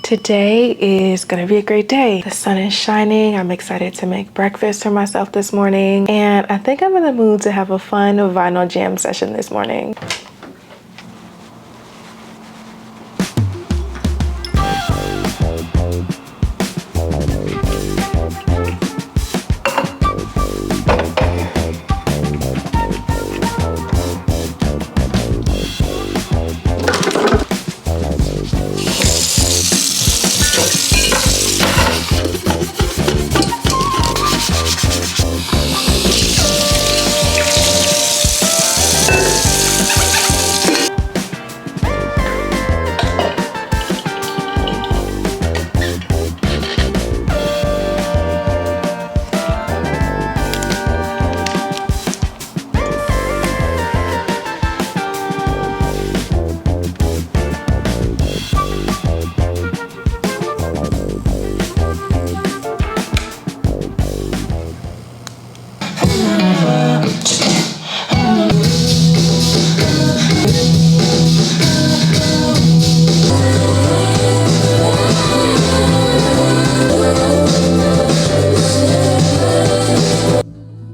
Today is gonna be a great day. The sun is shining. I'm excited to make breakfast for myself this morning. And I think I'm in the mood to have a fun vinyl jam session this morning.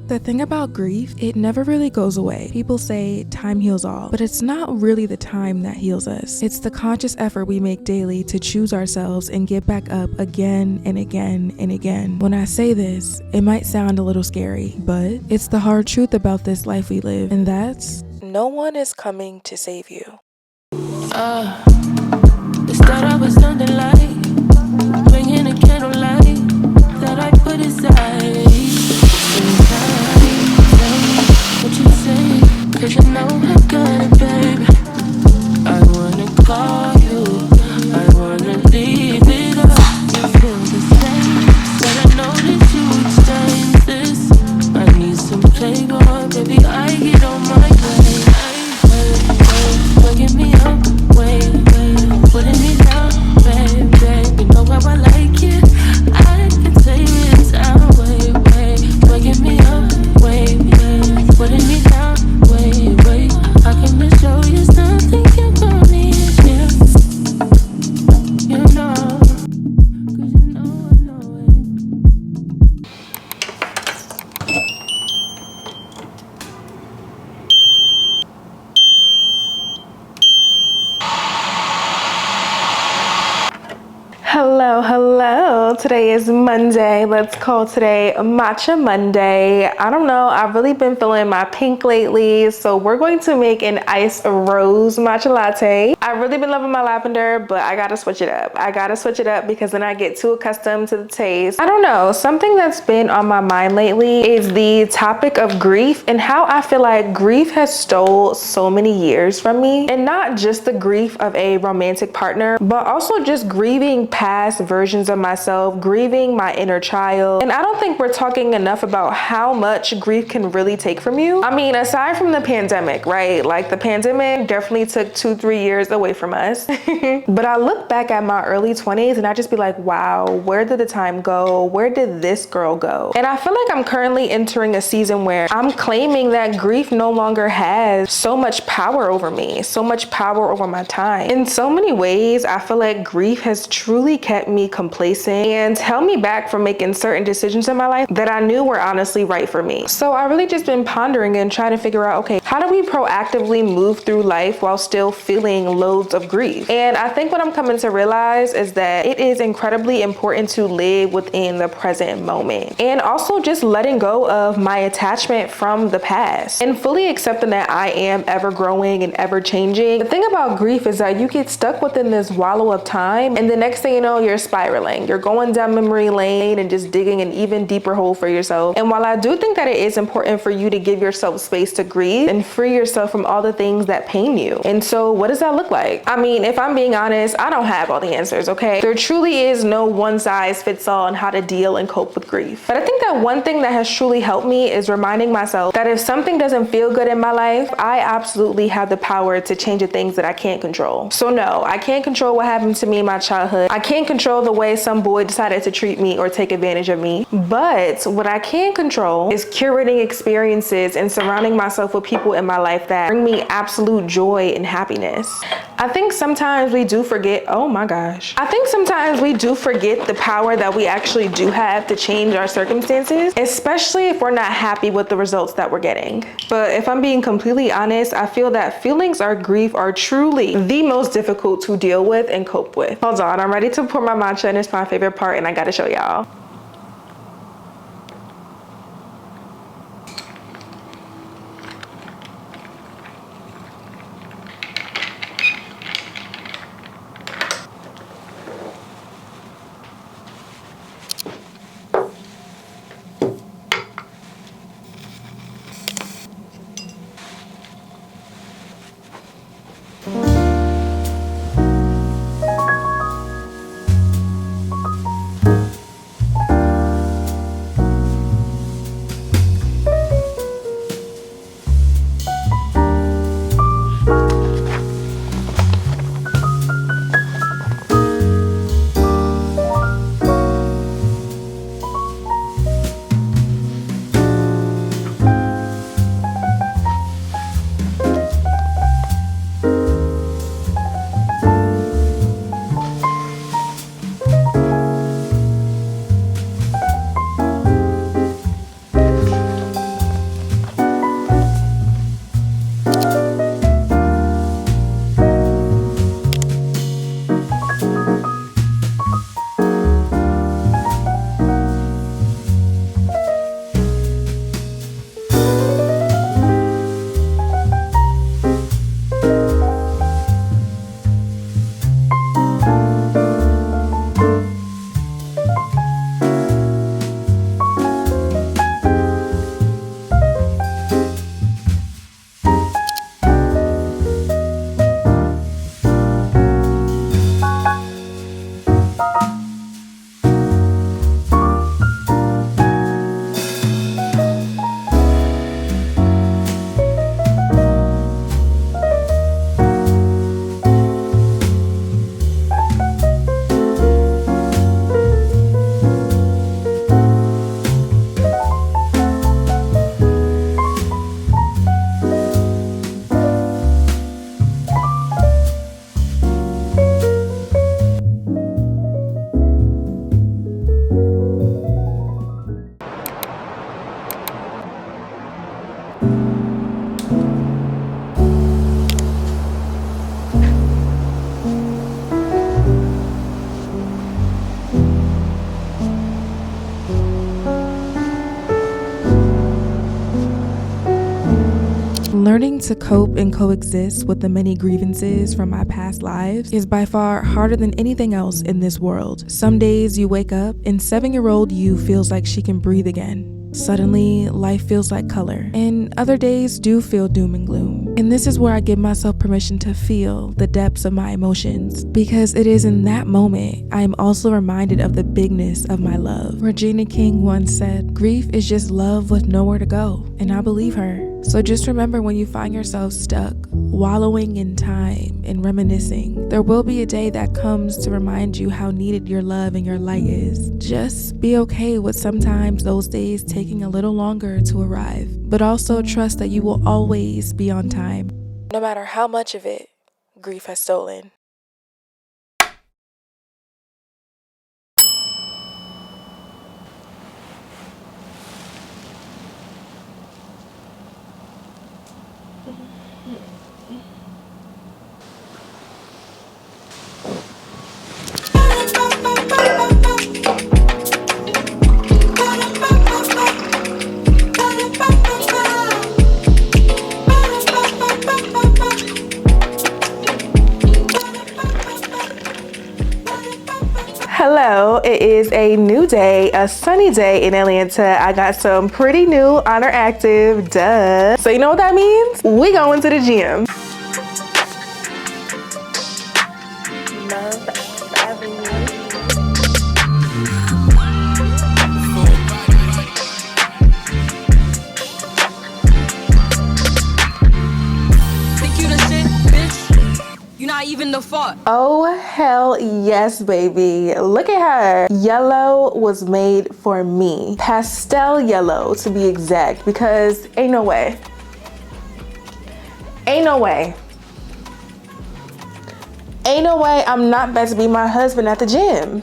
The thing about grief, it never really goes away. People say time heals all, but it's not really the time that heals us. It's the conscious effort we make daily to choose ourselves and get back up again and again and again. When I say this, it might sound a little scary, but it's the hard truth about this life we live, and that's no one is coming to save you. It started out with something like bringing a candlelight that I put aside. What you say? 'Cause you know I got it, baby. I wanna call you, I wanna leave it up. You feel the same, but I know that you exchange this. I need some playboy, baby, I get on my way. Waking me up, putting me down, baby. You know how I like it, I can take it down, waking me up, putting me down, I can just show you something you gon' need, yeah. You know, 'cause you know I know it. Hello. Today is Monday. Let's call today Matcha Monday. I don't know, I've really been feeling my pink lately, so we're going to make an iced rose matcha latte. I've really been loving my lavender, but I gotta switch it up. Because then I get too accustomed to the taste. I don't know, something that's been on my mind lately is the topic of grief and how I feel like grief has stole so many years from me. And not just the grief of a romantic partner, but also just grieving past versions of myself, grieving my inner child. And I don't think we're talking enough about how much grief can really take from you. I mean, aside from the pandemic, right? Like the pandemic definitely took 2-3 years away from us. But I look back at my early 20s and I just be like, wow, where did the time go? Where did this girl go? And I feel like I'm currently entering a season where I'm claiming that grief no longer has so much power over me, so much power over my time. In so many ways, I feel like grief has truly kept me complacent and held me back from making certain decisions in my life that I knew were honestly right for me. So I really just been pondering and trying to figure out, okay, how do we proactively move through life while still feeling loads of grief? And I think what I'm coming to realize is that it is incredibly important to live within the present moment and also just letting go of my attachment from the past and fully accepting that I am ever growing and ever changing. The thing about grief is that you get stuck within this wallow of time, and the next thing you know, you're spiraling. You're going down memory lane and just digging an even deeper hole for yourself. And while I do think that it is important for you to give yourself space to grieve and free yourself from all the things that pain you. And so what does that look like? I mean, if I'm being honest, I don't have all the answers, okay? There truly is no one size fits all on how to deal and cope with grief. But I think that one thing that has truly helped me is reminding myself that if something doesn't feel good in my life, I absolutely have the power to change the things that I can't control. So no, I can't control what happened to me in my childhood. I can't control the way some boy decided to treat me or take advantage of me. But what I can control is curating experiences and surrounding myself with people in my life that bring me absolute joy and happiness. I think sometimes we do forget, oh my gosh. I think sometimes we do forget the power that we actually do have to change our circumstances, especially if we're not happy with the results that we're getting. But if I'm being completely honest, I feel that feelings of grief are truly the most difficult to deal with and cope with. Hold on, I'm ready to pour my matcha and it's my favorite part and I gotta show y'all. Learning to cope and coexist with the many grievances from my past lives is by far harder than anything else in this world. Some days you wake up and 7-year-old you feels like she can breathe again. Suddenly, life feels like color, and other days do feel doom and gloom. And this is where I give myself permission to feel the depths of my emotions, because it is in that moment I am also reminded of the bigness of my love. Regina King once said, "Grief is just love with nowhere to go," and I believe her. So just remember, when you find yourself stuck, wallowing in time and reminiscing, there will be a day that comes to remind you how needed your love and your light is. Just be okay with sometimes those days taking a little longer to arrive, but also trust that you will always be on time, no matter how much of it grief has stolen. Hello, it is a new day, a sunny day in Atlanta. I got some pretty new Honor Active, duh. So you know what that means? We going to the gym. Even the fault. Oh, hell yes, baby. Look at her. Yellow was made for me. Pastel yellow, to be exact, because ain't no way. Ain't no way. Ain't no way I'm not about to be my husband at the gym.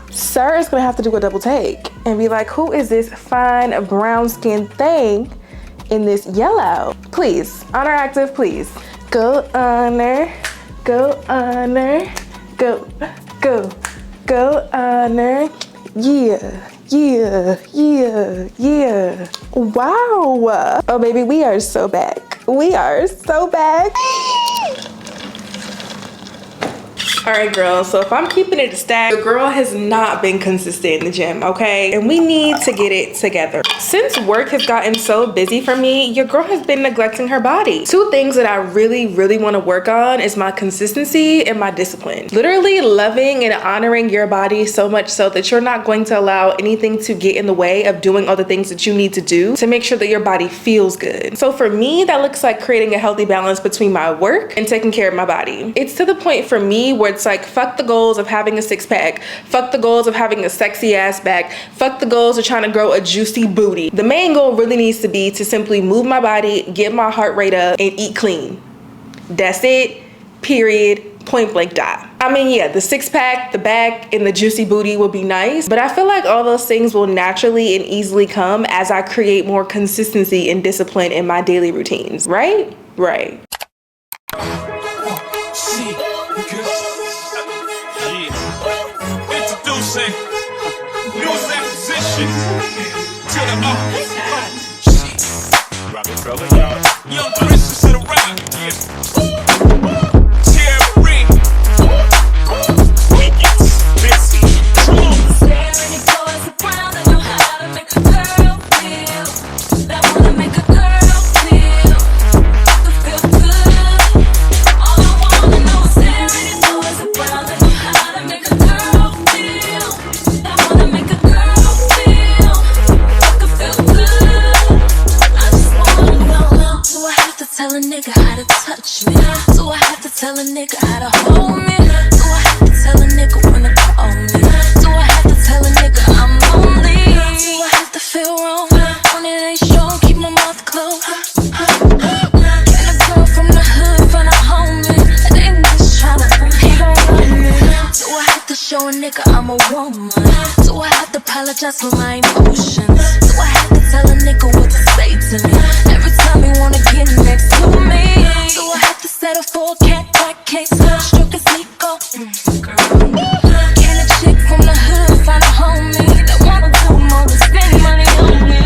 Sir is gonna have to do a double take and be like, who is this fine brown skinned thing in this yellow? Please, honor active, please. Go honor, go honor, go, go, go honor. Yeah, yeah, yeah, yeah. Wow. Oh baby, we are so back. We are so back. All right, girl, so if I'm keeping it a stack, your girl has not been consistent in the gym, okay? And we need to get it together. Since work has gotten so busy for me, your girl has been neglecting her body. Two things that I really want to work on is my consistency and my discipline. Literally loving and honoring your body so much so that you're not going to allow anything to get in the way of doing all the things that you need to do to make sure that your body feels good. So for me, that looks like creating a healthy balance between my work and taking care of my body. It's to the point for me where it's like, fuck the goals of having a six-pack, fuck the goals of having a sexy ass back, fuck the goals of trying to grow a juicy booty. The main goal really needs to be to simply move my body, get my heart rate up, and eat clean. That's it, period, point blank dot. I mean, yeah, the six-pack, the back, and the juicy booty will be nice, but I feel like all those things will naturally and easily come as I create more consistency and discipline in my daily routines, right? Right. Introducing newest acquisition to the rock it, brother, y'all. Young Christians to the rock, yeah. Terry, we get busy. Come on. Staring at boys around and know how to make a girl feel. That wanna make a girl feel. Feel good. All I wanna know is staring at boys around and know how to make a girl feel. That wanna make a girl feel. Feel good. I just wanna know. Do I have to tell a nigga how to touch me? Do I have to tell a nigga how to hold me? Do I have to tell a nigga when to call me? Do I have to tell a nigga I'm lonely? Do I have to feel wrong when it ain't shown? Keep my mouth closed. Can a girl from the hood find a homie? And they just tryna he gon' love me. Do I have to show a nigga I'm a woman? Do I have to apologize for my emotions? Do I have to tell a nigga what to say to me every time he wanna get next to me? Do I have to settle for a cat like case? Stroke his ego. Can a chick from the hood find a homie that wanna do more than spend money on me?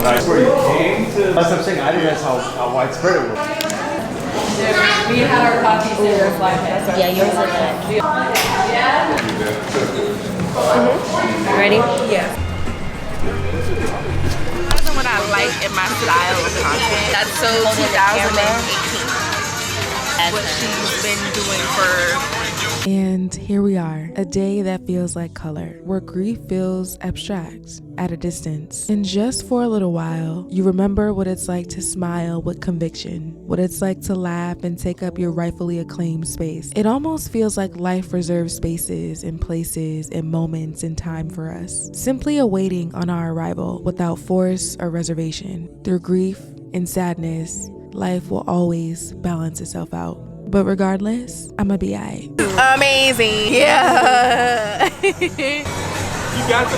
That's where you came to. That's what I'm saying. I didn't realize how widespread it was. We had our coffee dinner flight. Yeah, yours are good. Ready? Yeah. That's what I like in my style of content. That's so 2018. What she's been doing for. And here we are, a day that feels like color, where grief feels abstract, at a distance. And just for a little while, you remember what it's like to smile with conviction, what it's like to laugh and take up your rightfully acclaimed space. It almost feels like life reserves spaces and places and moments and time for us, simply awaiting on our arrival without force or reservation. Through grief and sadness, life will always balance itself out. But regardless, I'ma be aight. Amazing. Yeah. You got the